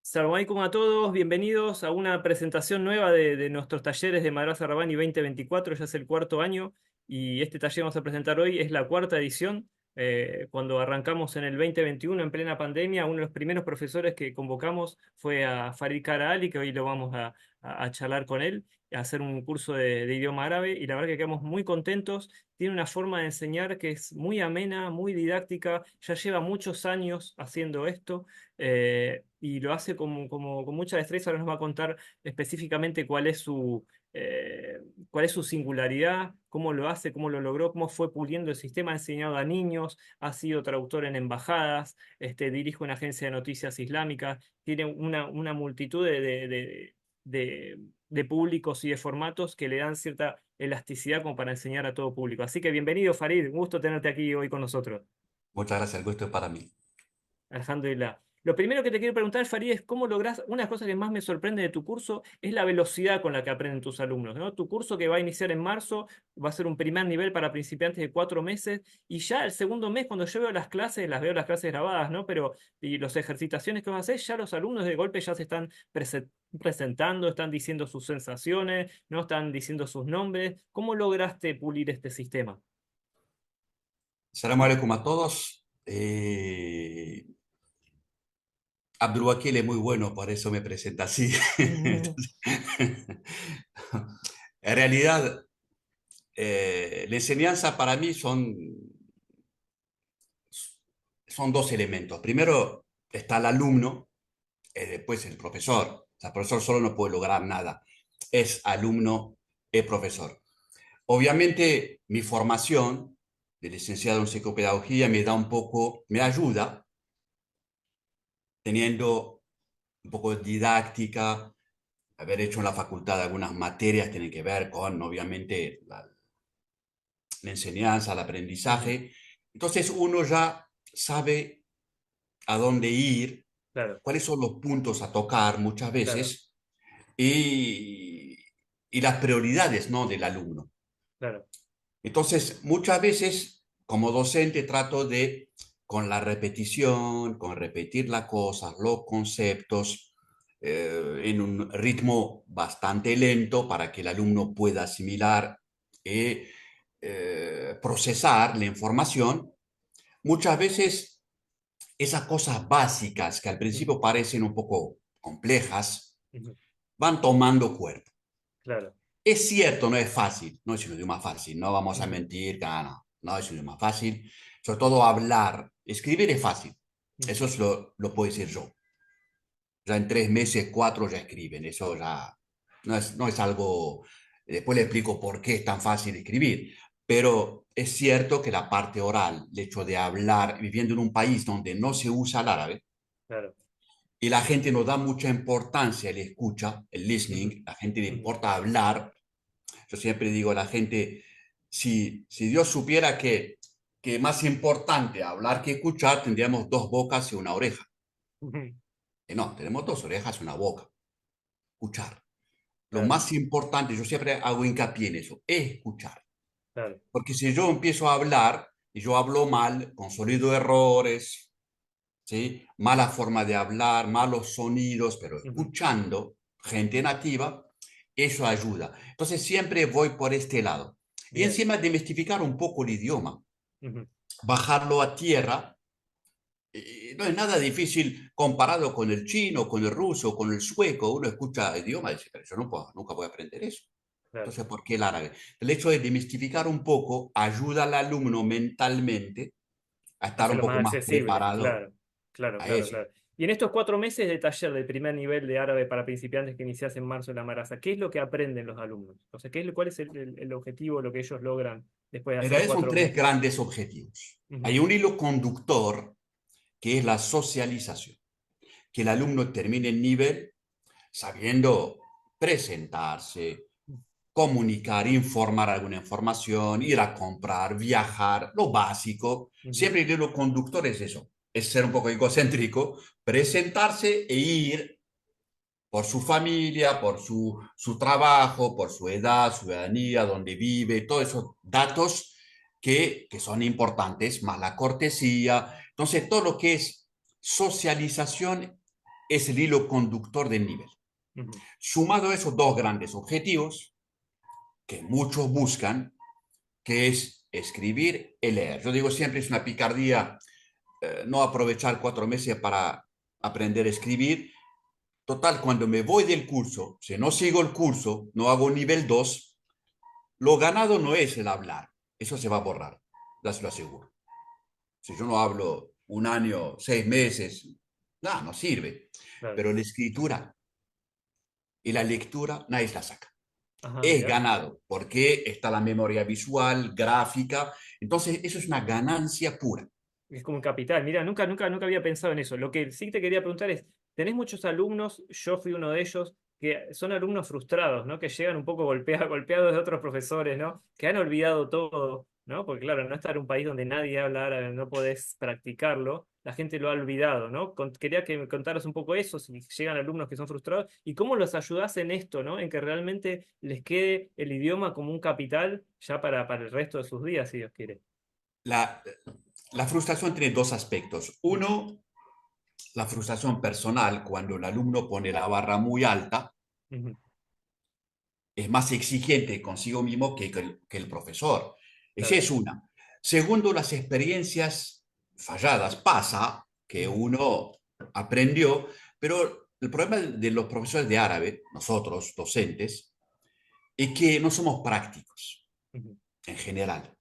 Salam alaikum a todos, bienvenidos a una presentación nueva de nuestros talleres de Madrasa Rabbani 2024, ya es el cuarto año y este taller que vamos a presentar hoy es la cuarta edición. Cuando arrancamos en el 2021 en plena pandemia, uno de los primeros profesores que convocamos fue a Farid Kara Ali, que hoy lo vamos a charlar con él, a hacer un curso de idioma árabe y la verdad que quedamos muy contentos. Tiene una forma de enseñar que es muy amena, muy didáctica, ya lleva muchos años haciendo esto y lo hace con mucha destreza. Ahora nos va a contar específicamente cuál es su singularidad, cómo lo hace, cómo lo logró, cómo fue puliendo el sistema. Ha enseñado a niños, ha sido traductor en embajadas, dirige una agencia de noticias islámicas, tiene una multitud de- de públicos y de formatos que le dan cierta elasticidad como para enseñar a todo público. Así que bienvenido, Farid, un gusto tenerte aquí hoy con nosotros. Muchas gracias, el gusto es para mí. Alhamdulillah. Lo primero que te quiero preguntar, Farid, es cómo lográs. Una de las cosas que más me sorprende de tu curso es la velocidad con la que aprenden tus alumnos, ¿no? Tu curso, que va a iniciar en marzo, va a ser un primer nivel para principiantes de 4 meses, y ya el segundo mes, cuando yo veo las clases, las veo las clases grabadas, ¿no? Pero, y las ejercitaciones que vas a hacer, ya los alumnos de golpe ya se están presentando, están diciendo sus sensaciones, ¿no? Están diciendo sus nombres. ¿Cómo lograste pulir este sistema? Salam alaikum a todos. Abdulwakil es muy bueno, por eso me presenta así. Entonces, en realidad, la enseñanza para mí son dos elementos. Primero está el alumno, después el profesor. O sea, el profesor solo no puede lograr nada. Es alumno, es profesor. Obviamente, mi formación de licenciado en psicopedagogía me da un poco, me ayuda teniendo un poco de didáctica, haber hecho en la facultad algunas materias que tienen que ver con, obviamente, la enseñanza, el Ujú. aprendizaje. Entonces uno ya sabe a dónde ir, Claro, cuáles son los puntos a tocar muchas claro, veces y, y las prioridades, ¿no?, del alumno. claro. Entonces, muchas veces, como docente, trato de, con la repetición, con repetir las cosas, los conceptos, en un ritmo bastante lento para que el alumno pueda asimilar y procesar la información. Muchas veces, esas cosas básicas que al Ujú, principio parecen un poco complejas, ujú. van tomando cuerpo. Claro. Es cierto, no es fácil, no es un idioma fácil, no vamos a Ujú, mentir, que no es un idioma fácil. Sobre todo hablar, escribir es fácil, ujú. eso lo puedo decir yo. Ya en 3 meses, 4 ya escriben, eso ya no es algo, después le explico por qué es tan fácil escribir, pero es cierto que la parte oral, el hecho de hablar, viviendo en un país donde no se usa el árabe, Claro. y la gente no da mucha importancia al escucha, el Ujú, listening, la gente le ujú. importa hablar. Yo siempre digo a la gente, si Dios supiera que más importante hablar que escuchar, tendríamos dos bocas y una oreja. Ujú. Y no, tenemos dos orejas y una boca. Escuchar. Lo Claro, más importante, yo siempre hago hincapié en eso, es escuchar. claro. Porque si yo empiezo a hablar y yo hablo mal, consolido errores, ¿sí?, mala forma de hablar, malos sonidos, pero Ujú. escuchando gente nativa, eso ayuda. Entonces siempre voy por este lado. Y Bien. encima demistificar un poco el idioma, Ujú. bajarlo a tierra, no es nada difícil comparado con el chino, con el ruso, con el sueco. Uno escucha idioma y dice, pero yo no puedo, nunca voy a aprender eso. Claro. Entonces, ¿por qué el árabe? El hecho de demistificar un poco ayuda al alumno mentalmente a estar un Hacerlo poco más más accesible. preparado Claro, claro, a claro, eso. claro. Y en estos 4 meses de taller del primer nivel de árabe para principiantes que inicias en marzo en la Maraza, ¿qué es lo que aprenden los alumnos? O sea, ¿cuál es el objetivo, lo que ellos logran después de En hacer realidad son cuatro tres meses? grandes objetivos. Ujú, Hay un hilo conductor que es la socialización, que el alumno termine el nivel sabiendo presentarse, comunicar, informar alguna información, ir a comprar, viajar, lo básico. ujú, Siempre el hilo conductor es eso, es ser un poco egocéntrico, presentarse e ir por su familia, por su trabajo, por su edad, su ciudadanía, donde vive, todos esos datos que son importantes, más la cortesía. Entonces, todo lo que es socialización es el hilo conductor del nivel. Ujú. Sumado a esos dos grandes objetivos que muchos buscan, que es escribir y leer. Yo digo siempre, es una picardía no aprovechar 4 meses para aprender a escribir. Total, cuando me voy del curso, si no sigo el curso, no hago nivel 2, lo ganado no es el hablar, eso se va a borrar, ya se lo aseguro. Si yo no hablo un año, 6 meses, nada, no sirve. Claro. Pero la escritura y la lectura nadie la saca. Ajá, Es mirá. ganado porque está la memoria visual, gráfica. Entonces, eso es una ganancia pura. Es como un capital. Mira, nunca había pensado en eso. Lo que sí te quería preguntar es, ¿tenés muchos alumnos? Yo fui uno de ellos, que son alumnos frustrados, ¿no? Que llegan un poco golpeados de otros profesores, ¿no? Que han olvidado todo, ¿no? Porque claro, no estar en un país donde nadie habla árabe, no podés practicarlo, la gente lo ha olvidado, ¿no? Quería que me contaras un poco eso, si llegan alumnos que son frustrados, y cómo los ayudás en esto, ¿no? En que realmente les quede el idioma como un capital ya para el resto de sus días, si Dios quiere. La, la frustración tiene dos aspectos. Uno, la frustración personal, cuando el alumno pone la barra muy alta, Ujú. es más exigente consigo mismo que el profesor. Esa Claro. es una. Segundo, las experiencias falladas. Pasa que Ujú. uno aprendió, pero el problema de los profesores de árabe, nosotros, docentes, es que no somos prácticos Ujú. en general.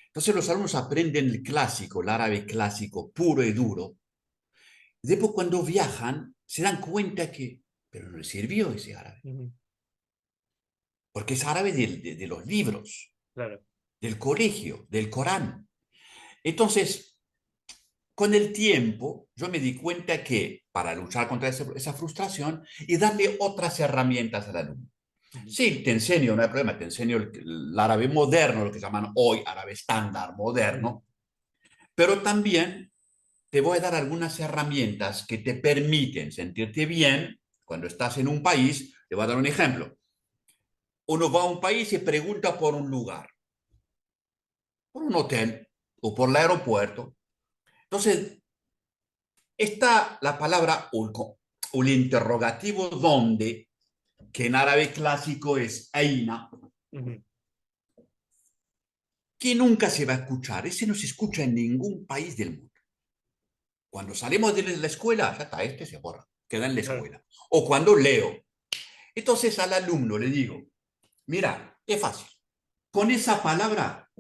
Entonces los alumnos aprenden el clásico, el árabe clásico, puro y duro. Después cuando viajan, se dan cuenta que, pero no les sirvió ese árabe, Ujú. porque es árabe de los libros, Claro. del colegio, del Corán. Entonces, con el tiempo, yo me di cuenta que para luchar contra esa frustración y darle otras herramientas al alumno. Ujú. Sí, te enseño, no hay problema, te enseño el árabe moderno, lo que llaman hoy árabe estándar Ujú. moderno, pero también te voy a dar algunas herramientas que te permiten sentirte bien cuando estás en un país. Te voy a dar un ejemplo. Uno va a un país y pregunta por un lugar, por un hotel o por el aeropuerto. Entonces, está la palabra o el interrogativo donde, que en árabe clásico es aina, Ujú. que nunca se va a escuchar. Ese no se escucha en ningún país del mundo. Cuando salimos de la escuela, ya está, este se borra, queda en la Claro. escuela. O cuando leo. Entonces al alumno le digo, mira, es fácil. Con esa palabra,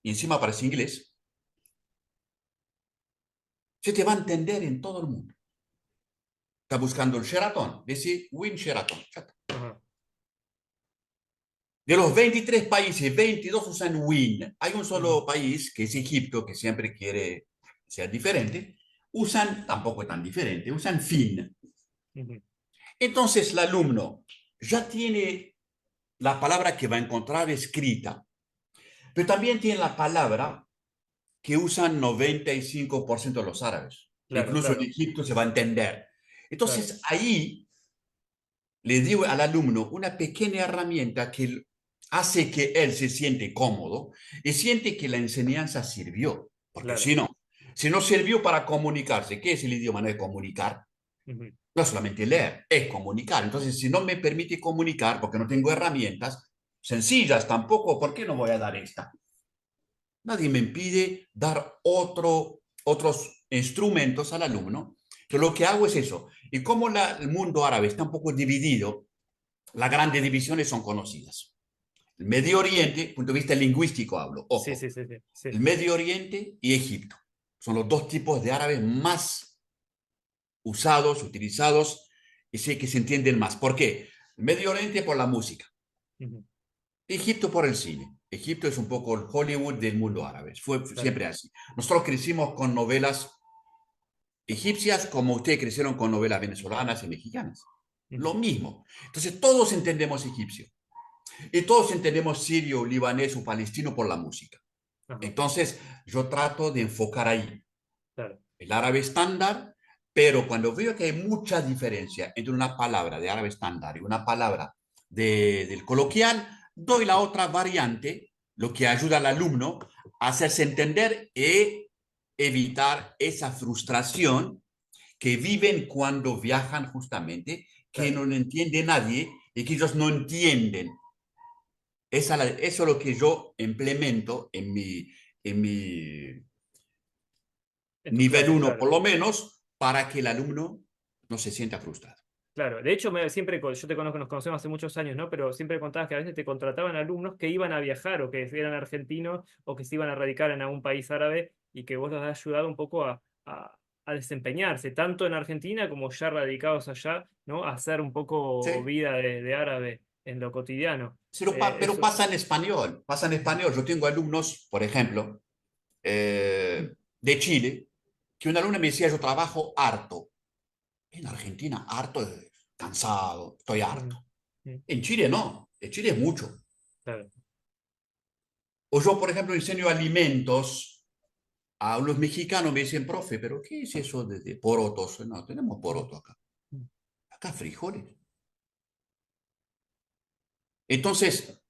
y encima parece inglés, se te va a entender en todo el mundo. Está buscando el Sheraton, dice Win Sheraton. Ajá. De los 23 países, 22 usan Win. Hay un Ujú. solo país, que es Egipto, que siempre quiere ser diferente. Usan, tampoco tan diferente, usan Fin. Ujú. Entonces el alumno ya tiene la palabra que va a encontrar escrita, pero también tiene la palabra que usan 95% de los árabes, que Claro, incluso en claro, Egipto se va a entender. claro, Entonces ahí le digo al alumno una pequeña herramienta que hace que él se siente cómodo y siente que la enseñanza sirvió, porque claro. si no sirvió para comunicarse, ¿qué es el idioma? No es comunicar, Ujú. no solamente leer, es comunicar. Entonces, si no me permite comunicar porque no tengo herramientas sencillas tampoco, ¿por qué no voy a dar esta? Nadie me impide dar otros instrumentos al alumno. Yo lo que hago es eso. Y como el mundo árabe está un poco dividido, las grandes divisiones son conocidas. El Medio Oriente, punto de vista lingüístico hablo, Sí, ojo, sí, sí, sí, sí. el Medio Oriente y Egipto. Son los dos tipos de árabes más usados, utilizados, y sé que se entienden más. ¿Por qué? El Medio Oriente por la música, Ujú. Egipto por el cine. Egipto es un poco el Hollywood del mundo árabe. Fue Claro. siempre así. Nosotros crecimos con novelas egipcias como ustedes crecieron con novelas venezolanas y mexicanas. Lo Ujú. mismo. Entonces todos entendemos egipcio y todos entendemos sirio, libanés o palestino por la música. Ajá. Entonces yo trato de enfocar ahí Claro. el árabe estándar, pero cuando veo que hay mucha diferencia entre una palabra de árabe estándar y una palabra del coloquial, doy la otra variante, lo que ayuda al alumno a hacerse entender y evitar esa frustración que viven cuando viajan justamente, que claro, no entiende nadie y que ellos no entienden. Eso es lo que yo implemento en mi en tus nivel clases, uno por claro. lo menos, para que el alumno no se sienta frustrado. Claro, de hecho, yo te conozco, nos conocemos hace muchos años, ¿no? Pero siempre contabas que a veces te contrataban alumnos que iban a viajar o que eran argentinos o que se iban a radicar en algún país árabe y que vos los has ayudado un poco a desempeñarse, tanto en Argentina como ya radicados allá, ¿no? A hacer un poco ¿Sí? vida de árabe en lo cotidiano. Pero Eso. pasa en español, pasa en español. Yo tengo alumnos, por ejemplo, de Chile, que un alumno me decía, yo trabajo harto. En Argentina, harto, cansado, estoy Mm, harto. mm, En Chile no, en Chile es mucho. claro. O yo, por ejemplo, enseño alimentos a los mexicanos, me dicen, profe, pero ¿qué es eso de porotos? No, tenemos Mm, porotos acá. mm, Acá frijoles. Entonces,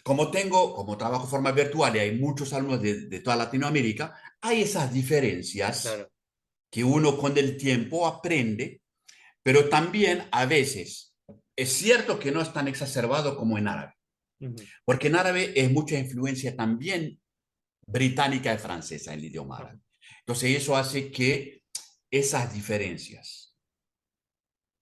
como trabajo de forma virtual y hay muchos alumnos de toda Latinoamérica, hay esas diferencias claro. que uno con el tiempo aprende, pero también a veces es cierto que no es tan exacerbado como en árabe, Ujú, porque en árabe es mucha influencia también británica y francesa en el idioma ajá, árabe. Entonces eso hace que esas diferencias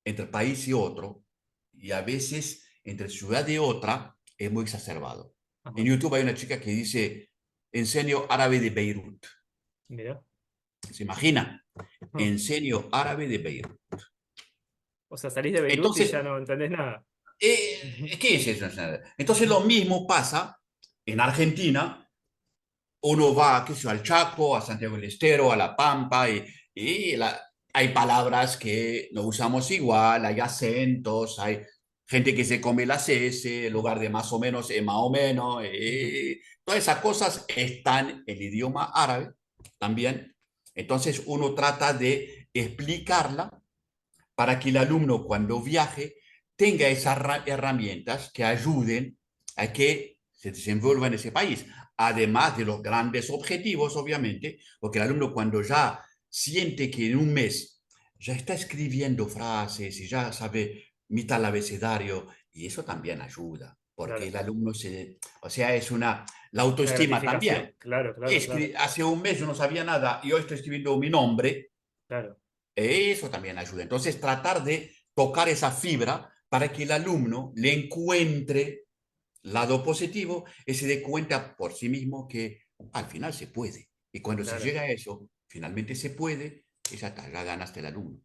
entre país y otro, y a veces entre ciudad y otra, es muy exacerbado. En ajá. YouTube hay una chica que dice, enseño árabe de Beirut. Mira. ¿Se imagina? Ah, Enseño árabe de Beirut. o sea, salís de Beirut y ya Entonces, no entendés nada. Ujú, ¿qué es eso? Entonces ujú, lo mismo pasa en Argentina. Uno va, qué sé yo, al Chaco, a Santiago del Estero, a La Pampa, hay palabras que no usamos igual, hay acentos, hay gente que se come las S, en lugar de más o menos, es más o menos. ujú, Todas esas cosas están en el idioma árabe también. Entonces uno trata de explicarla para que el alumno cuando viaje tenga esas herramientas que ayuden a que se desenvuelva en ese país. Además de los grandes objetivos, obviamente, porque el alumno cuando ya siente que en un mes ya está escribiendo frases y ya sabe mitad el abecedario, y eso también ayuda, porque claro. el alumno o sea, la La autoestima gratificación, también. claro, claro, claro, Hace un mes yo no sabía nada y hoy estoy escribiendo mi nombre, claro, eso también ayuda. Entonces, tratar de tocar esa fibra para que el alumno le encuentre lado positivo y se dé cuenta por sí mismo que al final se puede. Y cuando se claro, llega a eso, finalmente se puede, esa ya ganaste el alumno.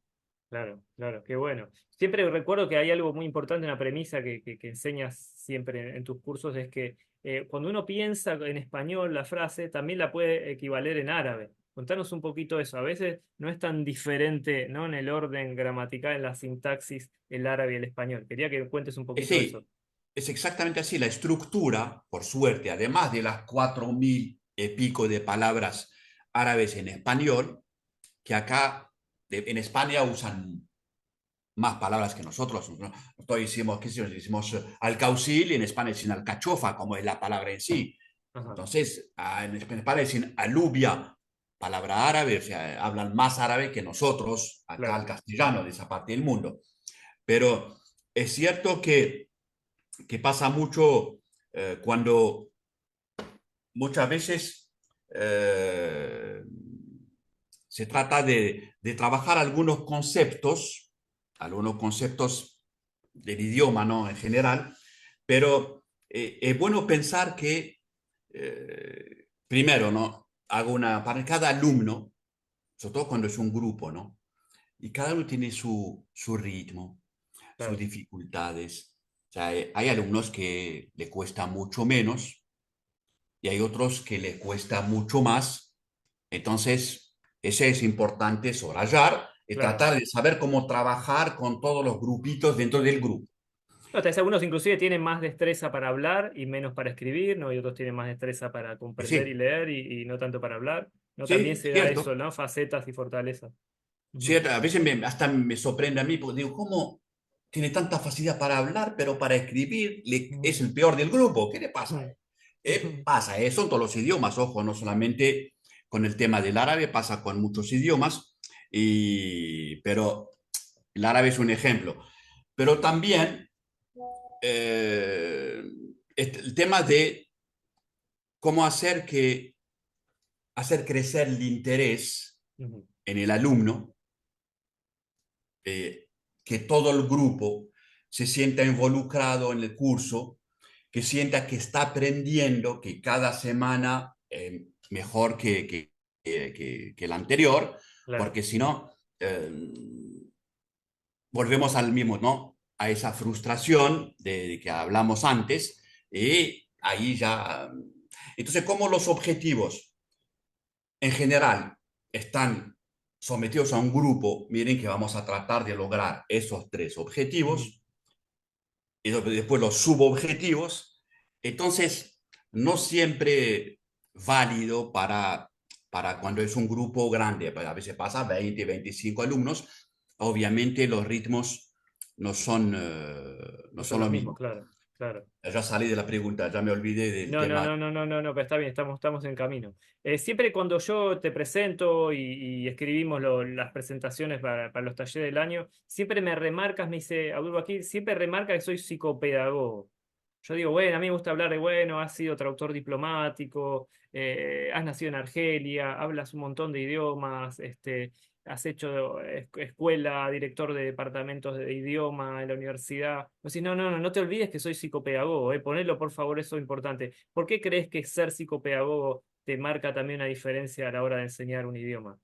claro, claro, qué bueno. Siempre recuerdo que hay algo muy importante, una premisa que enseñas siempre en tus cursos, es que cuando uno piensa en español la frase, también la puede equivaler en árabe. Contanos un poquito eso. A veces no es tan diferente, ¿no? En el orden gramatical, en la sintaxis, el árabe y el español. Quería que cuentes un poquito eso. Sí, es exactamente así. La estructura, por suerte, además de las 4.000 y pico de palabras árabes en español, que acá en España usan más palabras que nosotros. Nosotros decimos, qué sé yo, decimos alcaucil y en España dicen alcachofa, como es la palabra en sí. Ajá, Entonces, en España dicen alubia, palabra árabe, o sea, hablan más árabe que nosotros, acá claro, el castellano de esa parte del mundo. Pero es cierto que pasa mucho cuando muchas veces eh, se trata de trabajar algunos conceptos del idioma, ¿no? En general, pero es bueno pensar que, primero, ¿no? Para cada alumno, sobre todo cuando es un grupo, ¿no? Y cada uno tiene su ritmo, sus claro, dificultades. O sea, hay alumnos que le cuesta mucho menos y hay otros que le cuesta mucho más. Entonces, ese es importante subrayar y claro. tratar de saber cómo trabajar con todos los grupitos dentro del grupo. No, tal vez algunos inclusive tienen más destreza para hablar y menos para escribir, ¿no? Y otros tienen más destreza para comprender y Sí, leer y no tanto para hablar. ¿No? También sí, se da eso, cierto. ¿no? Facetas y fortalezas. Ujú. Cierto. A veces hasta me sorprende a mí, porque digo, ¿cómo tiene tanta facilidad para hablar, pero para escribir Ujú. es el peor del grupo? ¿Qué le pasa a Ujú. él? Pasa eso en todos los idiomas, ojo, no solamente con el tema del árabe, pasa con muchos idiomas, pero el árabe es un ejemplo. Pero también eh, el tema de cómo hacer crecer el interés Ujú. en el alumno, eh, que todo el grupo se sienta involucrado en el curso, que sienta que está aprendiendo, que cada semana mejor que el anterior, Claro. porque si no, eh, volvemos al mismo, ¿no? A esa frustración de que hablamos antes, y ahí ya... Entonces, ¿cómo los objetivos en general están sometidos a un grupo? Miren que vamos a tratar de lograr esos tres Ujú. objetivos y después los subobjetivos. Entonces, no siempre válido para cuando es un grupo grande, a veces pasa 20, 25 alumnos, obviamente los ritmos no No son son los lo mismos, mismo. claro, claro. Ya salí de la pregunta, ya me olvidé del No, no, tema. no, no, no, no, no, pero está bien, estamos en camino. Siempre cuando yo te presento y escribimos las presentaciones para los talleres del año, siempre me remarcas, me dice Abdul Bakir, siempre remarca que soy psicopedagogo. Yo digo, bueno, a mí me gusta hablar de, bueno, has sido traductor diplomático, has nacido en Argelia, hablas un montón de idiomas, has hecho escuela, director de departamentos de idioma en la universidad. O si no, no, no, no te olvides que soy psicopedagogo, ponelo por favor, eso es importante. ¿Por qué crees que ser psicopedagogo te marca también una diferencia a la hora de enseñar un idioma?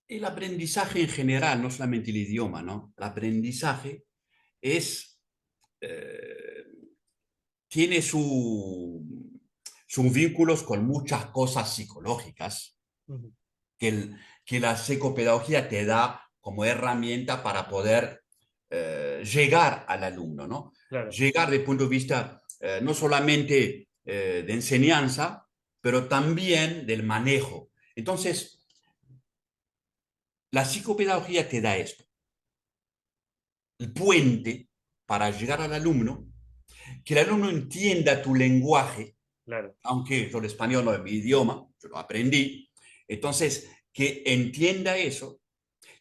El aprendizaje en general, no solamente el idioma, ¿no? El aprendizaje es, eh, tiene sus vínculos con muchas cosas psicológicas Ujú. que, que la psicopedagogía te da como herramienta para poder llegar al alumno, ¿no? Claro, Llegar desde el punto de vista no solamente de enseñanza, pero también del manejo. Entonces, la psicopedagogía te da esto, el puente para llegar al alumno, que el alumno entienda tu lenguaje, claro, aunque yo el español no es mi idioma, yo lo aprendí, entonces que entienda eso,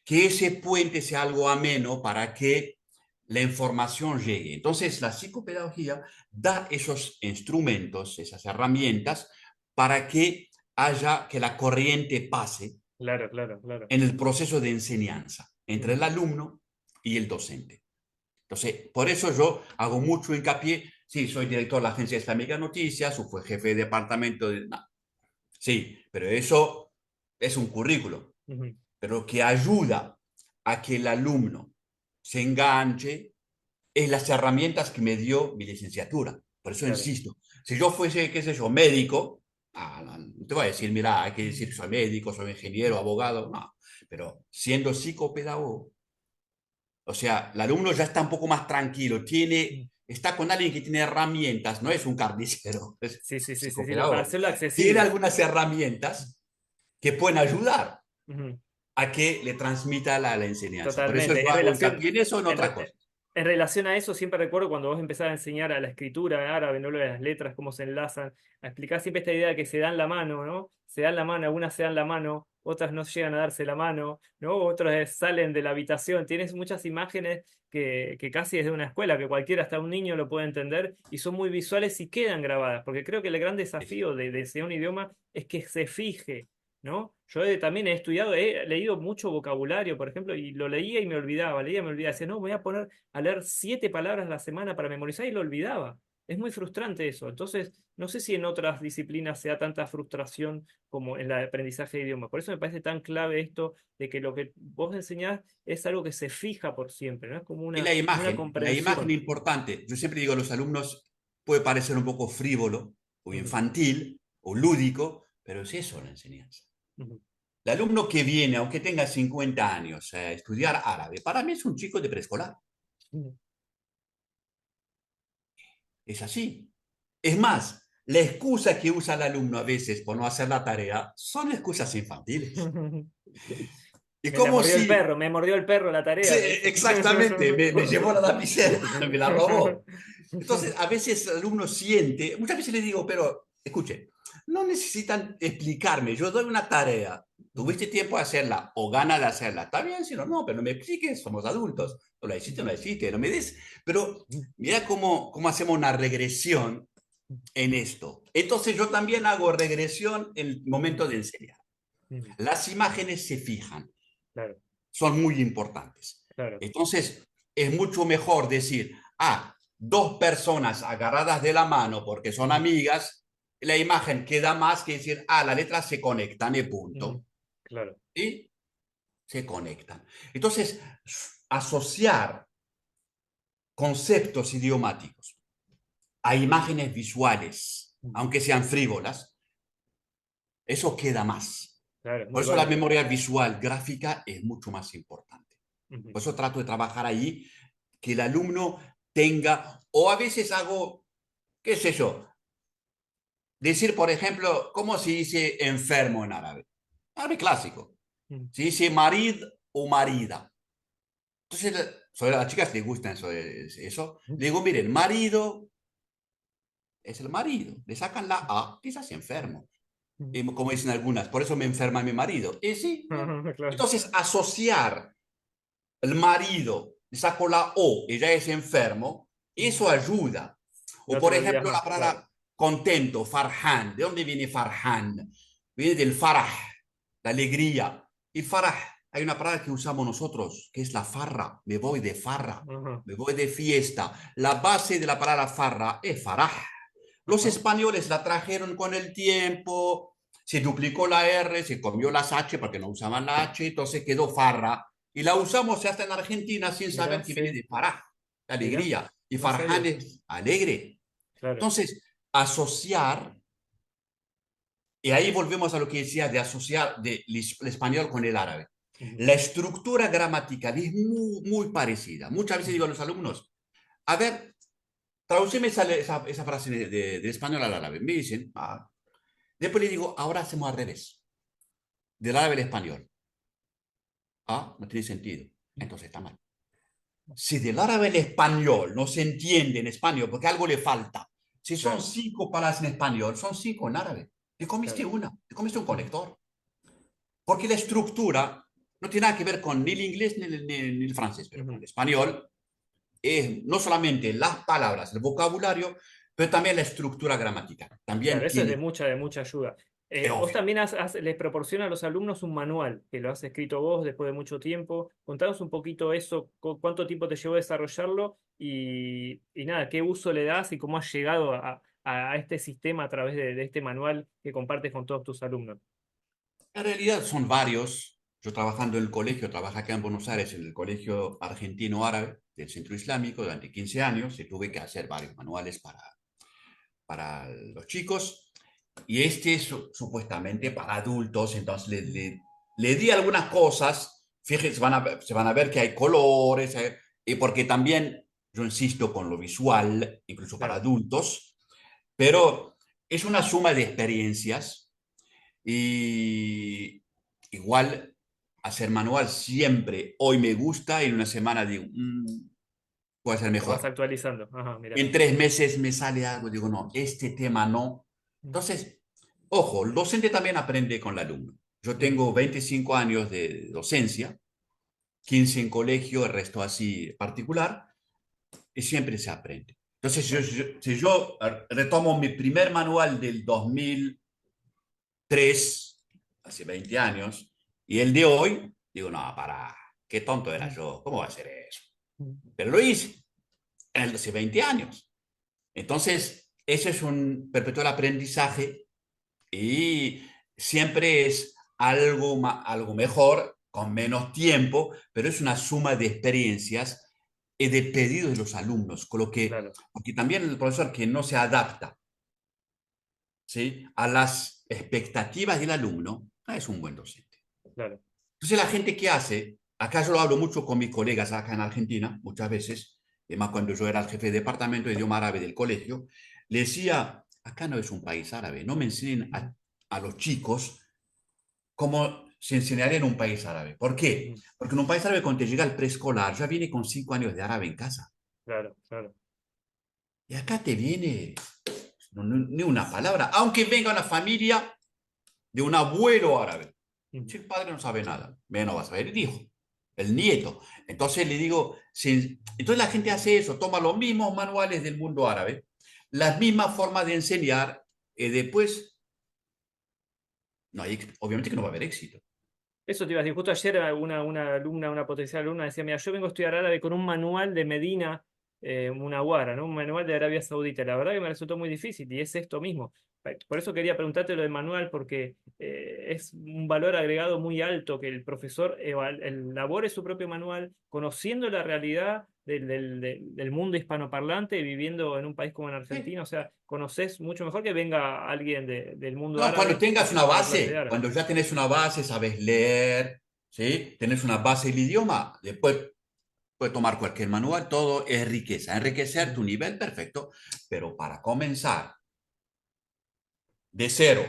que ese puente sea algo ameno para que la información llegue. Entonces la psicopedagogía da esos instrumentos, esas herramientas para que haya, que la corriente pase claro, claro, claro. en el proceso de enseñanza entre el Ujú. alumno y el docente. Entonces, por eso yo hago mucho hincapié. Sí, soy director de la Agencia Islámica de Noticias, o fue jefe de departamento de... No, sí, pero eso es un currículo, Ujú. pero que ayuda a que el alumno se enganche es las herramientas que me dio mi licenciatura. Por eso Claro. insisto, si yo fuese, qué sé yo, médico, no te voy a decir, mira, hay que decir que soy médico, soy ingeniero, abogado, no, pero siendo psicopedagogo, o sea, el alumno ya está un poco más tranquilo, Mm. está con alguien que tiene herramientas, no es un carnicero, es Sí, sí, sí, sí, sí, para psicopedagogo. hacerlo Tiene accesible. algunas herramientas que pueden ayudar Ujú. a que le transmita la enseñanza. Por eso Totalmente. yo hago hincapié en eso, en En, otra re- cosa. en relación a eso, siempre recuerdo cuando vos empezás a enseñar a la escritura en árabe, no lo de las letras, cómo se enlazan, a explicar siempre esta idea de que se dan la mano, ¿no? Se dan la mano, algunas se dan la mano, otras no llegan a darse la mano, ¿no? Otros salen de la habitación. Tienes muchas imágenes que casi es de una escuela, que cualquiera, hasta un niño lo puede entender, y son muy visuales y quedan grabadas, porque creo que el gran desafío de enseñar un idioma es que se fije. ¿No? Yo también he estudiado, he leído mucho vocabulario, por ejemplo, y lo leía y me olvidaba, leía y me olvidaba. Decía, no, me voy a poner a leer 7 palabras a la semana para memorizar y lo olvidaba. Es muy frustrante eso. Entonces, no sé si en otras disciplinas se da tanta frustración como en el aprendizaje de idiomas. Por eso me parece tan clave esto de que lo que vos enseñás es algo que se fija por siempre, ¿no? Es como Y una la imagen comprensión. importante. Yo siempre digo a los alumnos, puede parecer un poco frívolo o Ujú, infantil o lúdico, pero es eso la enseñanza. ujú, El alumno que viene, aunque tenga 50 años, a estudiar árabe, para mí es un chico de preescolar. ujú. Es así. Es más, la excusa que usa el alumno a veces por no hacer la tarea son excusas infantiles. Y Me la como mordió el si, perro, me mordió el perro la sí, tarea, me dice. exactamente, me llevó la lapicera, me la robó. Entonces, a veces el alumno siente, muchas veces le digo, pero escuche, no necesitan explicarme, yo doy una tarea, tuviste tiempo de hacerla o ganas de hacerla, está bien, si no, no, pero no me expliques, somos adultos, no la hiciste, no la hiciste, no me des, pero mira cómo hacemos una regresión en esto. Entonces yo también hago regresión en el momento de enseñar. Las imágenes se fijan, Claro, son muy importantes. claro. Entonces, es mucho mejor decir, dos personas agarradas de la mano porque son amigas, la imagen queda más que decir, las letras se conectan y punto. Claro. ¿Sí? Se conectan. Entonces, asociar conceptos idiomáticos a imágenes visuales, aunque sean frívolas, eso queda más. Claro, Por muy eso la válido. memoria visual gráfica es mucho más importante. Ujú. Por eso trato de trabajar ahí, que el alumno tenga, o a veces hago, qué sé yo, decir, por ejemplo, ¿cómo se dice enfermo en árabe? Árabe clásico. Mm. Se dice marid o marida. Entonces, sobre las chicas les gusta eso. Le digo, miren, marido es el marido. Le sacan la A, quizás enfermo. Mm. Y como dicen algunas, por eso me enferma mi marido. Y sí, Claro. entonces asociar el marido, le saco la O, ella es enfermo, eso ayuda. O Ya te por lo olvidas ejemplo, la más, claro. palabra contento, farhan. ¿De dónde viene farhan? Viene del farah, la alegría. Y farah, hay una palabra que usamos nosotros, que es la farra. Me voy de farra, Ajá, me voy de fiesta. La base de la palabra farra es farah. Los ajá. españoles la trajeron con el tiempo, se duplicó la R, se comió las H porque no usaban la H, entonces quedó farra. Y la usamos hasta en Argentina sin Mirá, saber que viene sí, de faraj, mirá, alegría. Y no farhan sabía. es alegre. Claro. Entonces, asociar, y ahí volvemos a lo que decía de asociar el español con el árabe. Ujú, La estructura gramatical es muy parecida. Muchas veces ujú. digo a los alumnos, a ver, traducime esa frase del español al árabe. Me dicen, después le digo, ahora hacemos al revés, del árabe al español. No tiene sentido. Entonces está mal. Si del árabe al español no se entiende en español porque algo le falta, si son Claro, 5 palabras en español, son 5 en árabe. Te comiste claro. una, te comiste un Ujú, conector. Porque la estructura no tiene nada que ver con ni el inglés ni el francés, pero con ujú. el español es no solamente las palabras, el vocabulario, pero también la estructura gramatical. Claro, También eso es tiene, de mucha ayuda. es Vos obvio. también les proporciona a los alumnos un manual que lo has escrito vos después de mucho tiempo. Contanos un poquito eso, cuánto tiempo te llevó desarrollarlo y nada, qué uso le das y cómo has llegado a este sistema a través de este manual que compartes con todos tus alumnos. En realidad son varios. Yo trabajando en el colegio, trabajé acá en Buenos Aires, en el Colegio Argentino Árabe del Centro Islámico durante 15 años y tuve que hacer varios manuales para los chicos. Y este es supuestamente para adultos, entonces le di algunas cosas. Fíjense, se van a ver que hay colores, y porque también yo insisto con lo visual, incluso para Claro, adultos, pero es una suma de experiencias y igual hacer manual siempre, hoy me gusta y en una semana digo, puede ser lo vas mejor. actualizando. Ajá, mira. En 3 meses me sale algo, digo, no, este tema no. Entonces, ojo, el docente también aprende con el alumno. Yo tengo 25 años de docencia, 15 en colegio, el resto así particular, y siempre se aprende. Entonces, Claro. si yo retomo mi primer manual del 2003, hace 20 años, y el de hoy, digo, no, para, qué tonto era yo, ¿cómo va a ser eso? Pero lo hice hace 20 años. Entonces, ese es un perpetual aprendizaje y siempre es algo mejor, con menos tiempo, pero es una suma de experiencias y de pedidos de los alumnos, con lo que, Claro, porque también el profesor que no se adapta, ¿sí?, a las expectativas del alumno, no es un buen docente. claro. Entonces, la gente que hace, acá yo lo hablo mucho con mis colegas acá en Argentina, muchas veces, además cuando yo era el jefe de departamento de idioma árabe del colegio, le decía, acá no es un país árabe, no me enseñen a los chicos como se enseñaría en un país árabe. ¿Por qué? Ujú. Porque en un país árabe cuando te llega al preescolar ya viene con 5 años de árabe en casa. Claro, claro. Y acá te viene ni una palabra, aunque venga una familia de un abuelo árabe. Ujú. Si el padre no sabe nada, menos va a saber el hijo, el nieto. Entonces le digo, entonces la gente hace eso, toma los mismos manuales del mundo árabe, las mismas formas de enseñar, y después, no hay, obviamente que no va a haber éxito. Eso te iba a decir, justo ayer una alumna, una potencial alumna decía, mira, yo vengo a estudiar árabe con un manual de Medina Munawara, ¿no? Un manual de Arabia Saudita. La verdad que me resultó muy difícil y es esto mismo. Por eso quería preguntarte lo del manual, porque es un valor agregado muy alto que el profesor elabore su propio manual, conociendo la realidad del mundo hispanoparlante, viviendo en un país como en Sí. Argentina. O sea, conoces mucho mejor que venga alguien del mundo No, cuando árabe tengas una a dar clase de base, árabe. cuando ya tenés una base, sabes leer, ¿sí? Tenés una base del idioma, después puedes tomar cualquier manual, todo es riqueza, enriquecer tu nivel, perfecto, pero para comenzar de cero,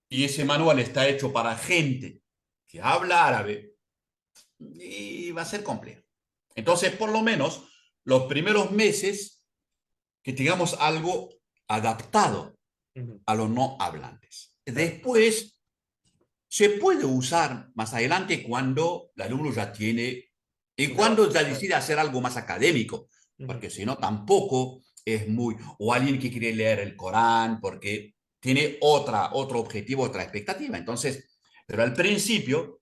y ese manual está hecho para gente que habla árabe, y va a ser complejo. Entonces, por lo menos, los primeros meses, que tengamos algo adaptado Ujú. a los no hablantes. Claro. Después, se puede usar más adelante cuando el alumno ya tiene y Una cuando base, ya claro. decide hacer algo más académico, Ujú. porque si no tampoco es muy, o alguien que quiere leer el Corán porque tiene otro objetivo, otra expectativa. Entonces, pero al principio,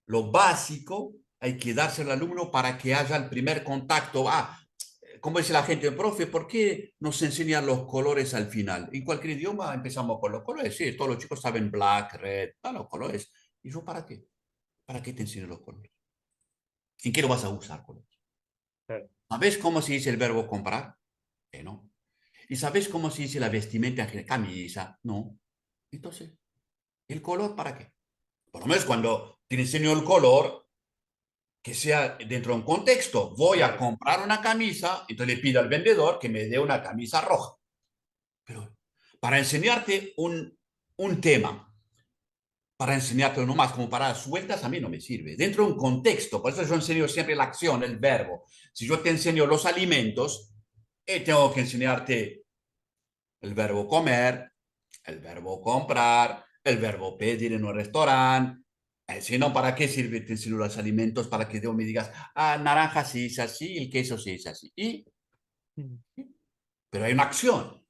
lo básico hay que darse al alumno para que haya el primer contacto. Como dice la gente, profe, ¿por qué nos enseñan los colores al final? En cualquier idioma empezamos con los colores. Sí, todos los chicos saben black, red, los colores. ¿Y yo para qué? ¿Para qué te enseño los colores? ¿En qué lo vas a usar colores? Claro. ¿Sabes cómo se dice el verbo comprar? No. ¿Y sabes cómo se dice la vestimenta en general? Camisa. No. Entonces, ¿el color para qué? Por lo menos cuando te enseño el color, que sea dentro de un contexto. Voy a Claro. comprar una camisa, entonces le pido al vendedor que me dé una camisa roja. Pero para enseñarte un tema, para enseñarte uno más, como para sueltas, a mí no me sirve. Dentro de un contexto, por eso yo enseño siempre la acción, el verbo. Si yo te enseño los alimentos, tengo que enseñarte el verbo comer, el verbo comprar, el verbo pedir en un restaurante. Si no, ¿para qué sirve te enseño los alimentos? Para que me digas, naranja sí es así, el queso sí es así. Ujú. Pero hay una acción.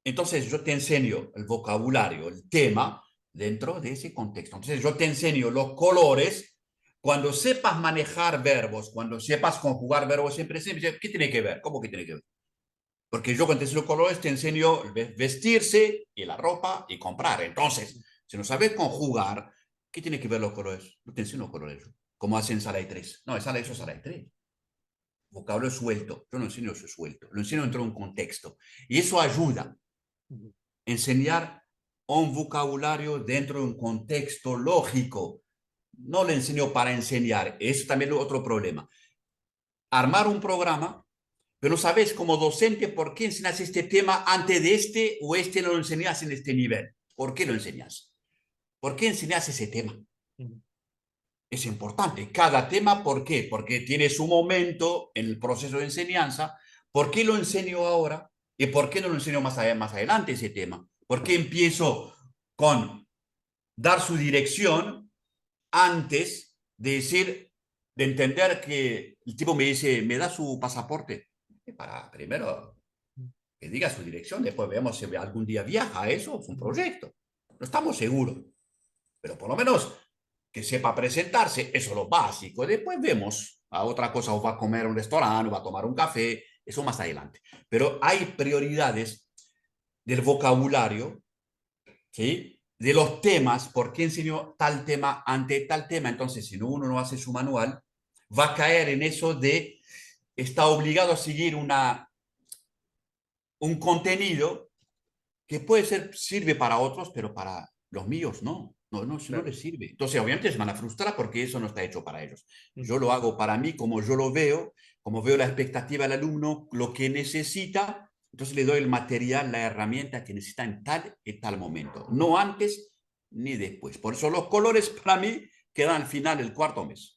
Entonces yo te enseño el vocabulario, el tema, dentro de ese contexto. Entonces yo te enseño los colores. Cuando sepas manejar verbos, cuando sepas conjugar verbos en presente, ¿qué tiene que ver? ¿Cómo que tiene que ver? Porque yo cuando te enseño colores te enseño vestirse y la ropa y comprar. Entonces, si no sabes conjugar, ¿qué tiene que ver los colores? No te enseño colores. ¿Cómo hacen sala de tres? No, eso es sala de tres. Vocablo suelto. Yo no enseño eso suelto. Lo enseño dentro de un contexto. Y eso ayuda. Ujú. Enseñar un vocabulario dentro de un contexto lógico. No le enseño para enseñar. Eso también es otro problema. Armar un programa, pero no sabes como docente por qué enseñas este tema antes de este o este no lo enseñas en este nivel. ¿Por qué lo enseñas? ¿Por qué enseñas ese tema? Ujú. Es importante. Cada tema, ¿por qué? Porque tiene su momento en el proceso de enseñanza. ¿Por qué lo enseño ahora? ¿Y por qué no lo enseño más adelante ese tema? ¿Por qué empiezo con dar su dirección antes de decir, de entender que el tipo me dice, ¿me da su pasaporte? Para primero que diga su dirección, después vemos si algún día viaja. Eso es un Ujú. proyecto. No estamos seguros, pero por lo menos que sepa presentarse, eso es lo básico. Después vemos a otra cosa, o va a comer a un restaurante, o va a tomar un café, eso más adelante. Pero hay prioridades del vocabulario, ¿sí? De los temas, ¿por qué enseñó tal tema ante tal tema? Entonces, si uno no hace su manual, va a caer en eso de está obligado a seguir un contenido que puede ser, sirve para otros, pero para los míos no. No, no, si no Claro. les sirve. Entonces, obviamente se van a frustrar porque eso no está hecho para ellos. Yo Ujú. lo hago para mí como yo lo veo, como veo la expectativa del alumno, lo que necesita. Entonces le doy el material, la herramienta que necesita en tal y tal momento. No antes, ni después. Por eso los colores para mí quedan al final del cuarto mes.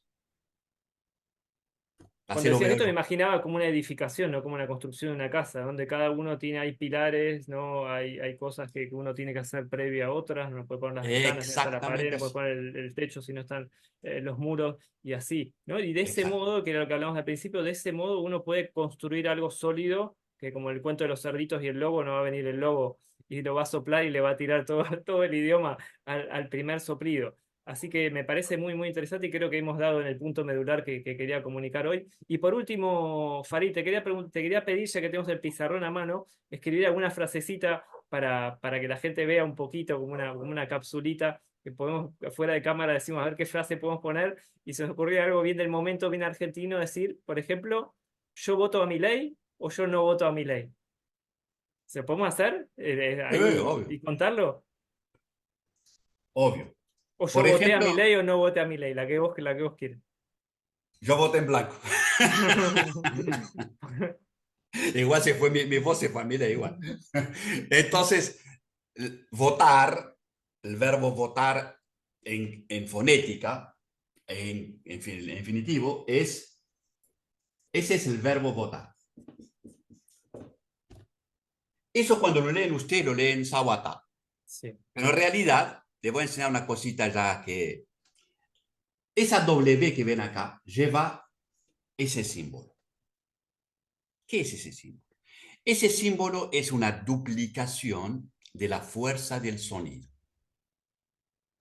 Así Cuando lo decías veo esto me yo. imaginaba como una edificación, no como una construcción de una casa, donde cada uno tiene, hay pilares, ¿no? Hay cosas que uno tiene que hacer previa a otras, no puede poner las ventanas si no está la pared, Exactamente no puede así. poner el techo si no están los muros y así, ¿no? Y de ese Exacto. modo, que era lo que hablamos al principio, de ese modo uno puede construir algo sólido, que como el cuento de los cerditos y el lobo, no va a venir el lobo y lo va a soplar y le va a tirar todo, todo el idioma al primer soplido. Así que me parece muy, muy interesante y creo que hemos dado en el punto medular que quería comunicar hoy. Y por último, Farid, te quería pedir, ya que tenemos el pizarrón a mano, escribir alguna frasecita para que la gente vea un poquito como una capsulita que podemos, fuera de cámara, decimos a ver qué frase podemos poner y se nos ocurrió algo bien del momento, bien argentino, decir, por ejemplo, yo voto a mi ley o yo no voto a mi ley. ¿Se podemos hacer ahí Obvio, y contarlo? obvio. ¿O yo Por voté a ejemplo, mi ley o no voté a mi ley? La que vos quieras. yo voté en blanco. Igual se fue mi voz, se fue a mí, da igual. Entonces, votar, el verbo votar en fonética, en infinitivo, ese es el verbo votar. Eso cuando lo leen usted, lo leen sawata. Sí. Pero en realidad, le voy a enseñar una cosita ya que esa W que ven acá lleva ese símbolo. ¿Qué es ese símbolo? Ese símbolo es una duplicación de la fuerza del sonido.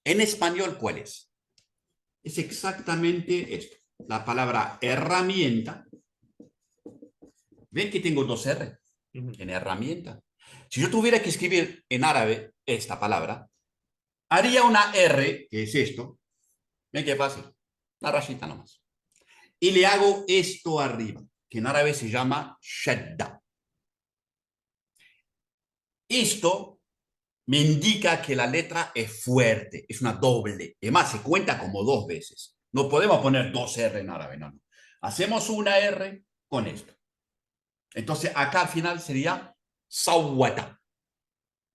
En español, ¿cuál es? Es exactamente esto. La palabra herramienta. ¿Ven que tengo dos R Ujú. en herramienta? Si yo tuviera que escribir en árabe esta palabra, haría una R, que es esto. ¿Ven qué fácil? Una rayita nomás. Y le hago esto arriba, que en árabe se llama shadda. Esto me indica que la letra es fuerte, es una doble. Además, se cuenta como dos veces. No podemos poner dos R en árabe, no. Hacemos una R con esto. Entonces, acá al final sería sawata.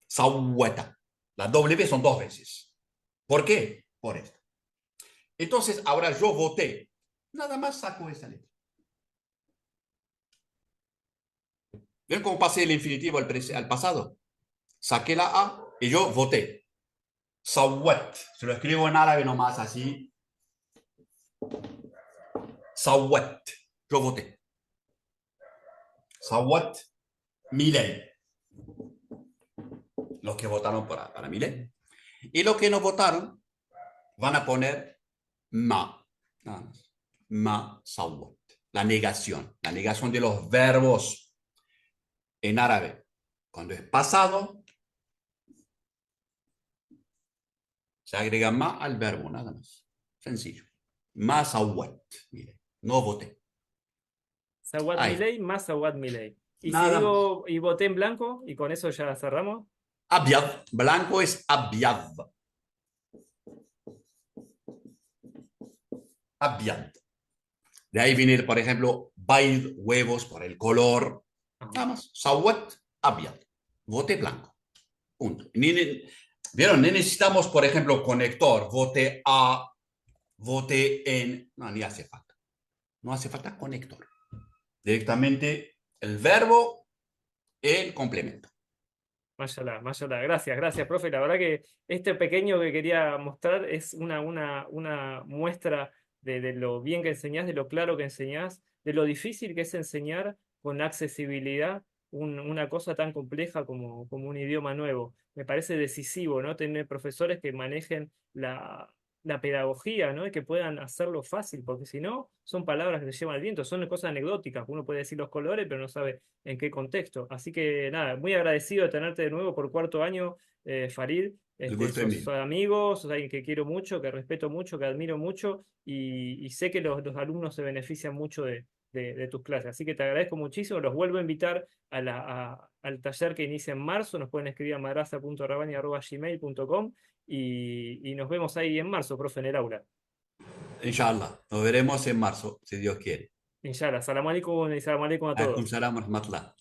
Sawata. La W son dos veces. ¿Por qué? Por esto. Entonces, ahora yo voté. Nada más saco esa letra. ¿Ven cómo pasé el infinitivo al pasado? Saqué la A y yo voté. Sawat. Se lo escribo en árabe nomás así. Sawat. Yo voté. Sawat Milei. Los que votaron para Milei. Y los que no votaron van a poner ma. Nada más. Ma sawat. La negación. La negación de los verbos en árabe. Cuando es pasado, se agrega ma al verbo, nada más. Sencillo. Ma sawat. Mire, no voté. Sawad Ahí. Milei más Sawad Milei. Y si Nada más. digo y voté en blanco, y con eso ya cerramos. Abyad. Blanco es abyad. Abyad. De ahí viene, por ejemplo, baid, huevos, por el color. Ajá. Nada más. Sawat, abyad. Vote blanco. Punto. ¿Vieron? No necesitamos, por ejemplo, conector. Vote a, vote en. No, ni hace falta. No hace falta conector. Directamente el verbo, el complemento. Mashallah, mashallah. Gracias, gracias, profe. La verdad que este pequeño que quería mostrar es una muestra de lo bien que enseñás, de lo claro que enseñás, de lo difícil que es enseñar con accesibilidad una cosa tan compleja como un idioma nuevo. Me parece decisivo, ¿no? Tener profesores que manejen la pedagogía, ¿no? Y que puedan hacerlo fácil, porque si no, son palabras que se llevan al viento, son cosas anecdóticas. Uno puede decir los colores, pero no sabe en qué contexto. Así que nada, muy agradecido de tenerte de nuevo por cuarto año, Farid. El gusto es Sos mío. amigo, sos alguien que quiero mucho, que respeto mucho, que admiro mucho y sé que los alumnos se benefician mucho de tus clases. Así que te agradezco muchísimo. Los vuelvo a invitar al taller que inicia en marzo. Nos pueden escribir a madraza.rabani@gmail.com y nos vemos ahí en marzo, profe, en el aula. Inshallah. Nos veremos en marzo, si Dios quiere. Inshallah. Salam alaikum y salam alaikum a Alaikum todos. salam wa rahmatullah.